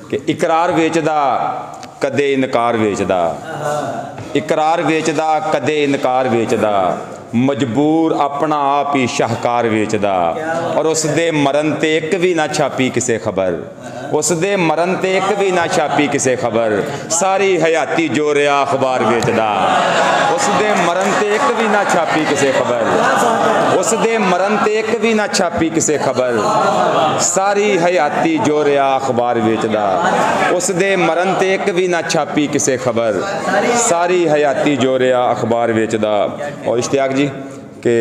कि इकरार वेचदा कदे इनकार वेचदा, इकरार वेचदा कदे इनकार वेचदा, मजबूर अपना आप ही शाहकार वेचदा। और उसदे मरण ते एक भी ना छापी किसे खबर, उसदे मरण ते एक भी ना छापी किसे खबर, सारी हयाती जो रहा अखबार वेचदा। उसदे मरण ते एक भी ना छापी किसे खबर, उसदे मरण ते एक भी ना छापी किसे खबर, सारी हयाती जो रहा अखबार वेचदा। उसदे मरण ते एक भी ना छापी किसे खबर, सारी हयाती जो रहा अखबार वेचदा। और इश्तियाक जी के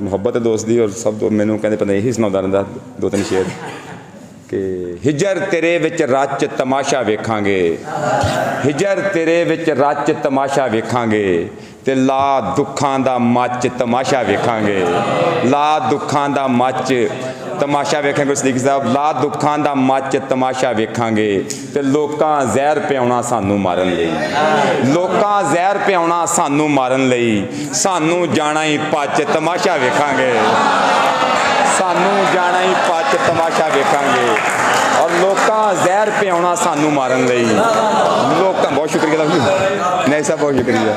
मुहब्बत दोस्ती और सब मैनू कहते पता यही सुनाता रहा दो तीन शेर कि हिजर तेरे विच रच तमाशा वेखांगे, हिजर तेरे विच रच तमाशा वेखांगे, ते ला दुखां दा मच तमाशा वेखांगे, ला दुखां दा मच तमाशा वेखांगे। सदीक साहब ला दुखां दा मच तमाशा वेखांगे, ते लोकां जहर पियाउणा सानू मारन लई, लोकां जहर पियाउणा सानू मारन लई, सानू जाना ही पच तमाशा वेखांगे, सानू जाना ही पच तमाशा वेखांगे। और लोकां जहर पियाउणा सानू मारन लई, लोकां बहुत शुक्रिया नहीं साहब बहुत शुक्रिया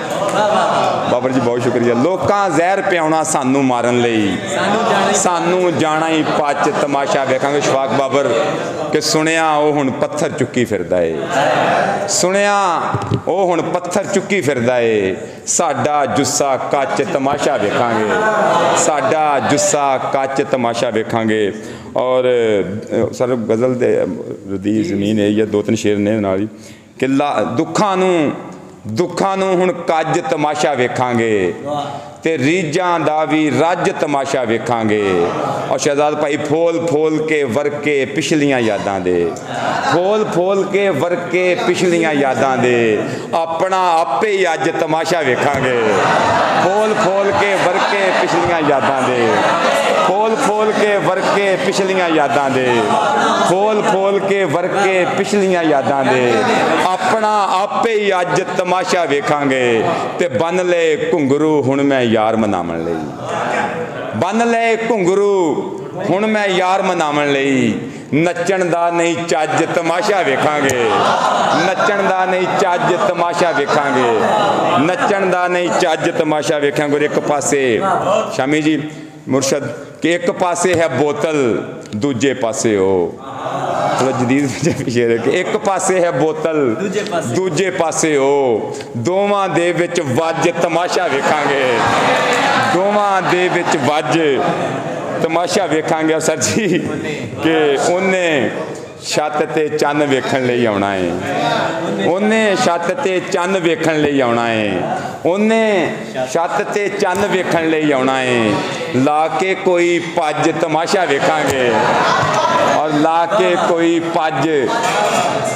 बाबर जी बहुत शुक्रिया। लोकां जहर पियाउणा सानू मारन लई, सानू जाना ही पच तमाशा वेखांगे। शफाक बाबर कि सुनिया वो हुण पत्थर चुक्की फिरदा है, सुनिया वो हुण पत्थर चुक्की फिरदा है, साडा जुस्सा कच तमाशा वेखांगे, साडा जुस्सा कच तमाशा वेखांगे। और सर गज़ल दे रदी ज़मीन है या दो तीन शेर ने नाल ही कि दुखां नूं दुखां नूं हुण कज तमाशा वेखांगे, ते रीझां दा भी रज तमाशा वेखांगे। और शहजाद भाई फोल फोल के वरके पिछलियां यादां दे, फोल फोल के वरके पिछलियां यादां दे, अपना आपे ही अज तमाशा वेखांगे। फोल फोल के वरके पिछलियां यादां दे, फोल फोल के वरके पिछलियां यादां दे, फोल फोल के वरके पिछलियां यादां दे, अपना आपे ही अज तमाशा वेखांगे। ते बन ले घुंगरू हुण मैं यार मनावन लई, बन ले घुंगरू हुण मैं यार मनावन लई, नच्चण दा नहीं चज तमाशा वेखांगे, नच्चण दा नहीं चज तमाशा वेखांगे, नच्चण दा नहीं चज तमाशा वेखांगे। और एक पासे शामी जी मुर्शद कि एक पासे है बोतल दूजे पासे हो, थोड़ा जदीद शेर है कि एक पासे है बोतल दूजे पासे हो, दोवां दे विच वज तमाशा वेखांगे, दोवां दे विच वज तमाशा वेखांगे। सर जी कि उन्हें छत ते चंद वेखण लई आउणा है, उन्हें छत ते चंद वेखण लई आउणा है, उन्हें छत ते चंद वेखण लई आउणा है, ला के कोई पज तमाशा वेखांगे, और ला के कोई पज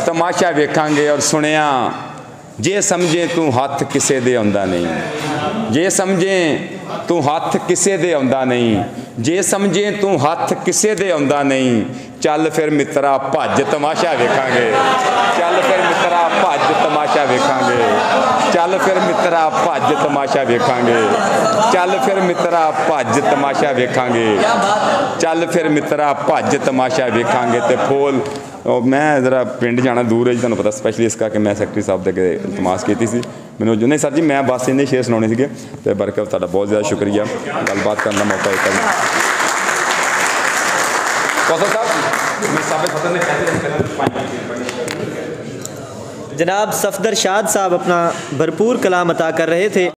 तमाशा वेखांगे। और सुनिया जे समझे तू हथ किसे दे आउंदा नहीं, जे समझे तू हथ किसे दे आउंदा नहीं, जे समझे तू हथ किसे दे आउंदा नहीं, चल फिर मित्रा भज तमाशा वेखांगे, चल फिर मित्रा भज तमाशा वेखांगे, चल फिर मित्रा भज तमाशा वेखांगे, चल फिर मित्रा भज तमाशा वेखांगे, चल फिर मित्रा भज तमाशा वेखांगे। ते फोल मैं जरा पिंड जाना दूर है जी, तुहानूं पता स्पैशली इस करके मैं सैकटरी साहब दे अगे इल्तमास की सी मैनूं नहीं सर जी मैं बस इन्ने शेर सुनाने सीगे। ते बरकत तुहाडा बहुत ज़्यादा शुक्रिया गलबात करने का मौका दिता। जनाब सफदर शाद साहब अपना भरपूर कलाम अता कर रहे थे।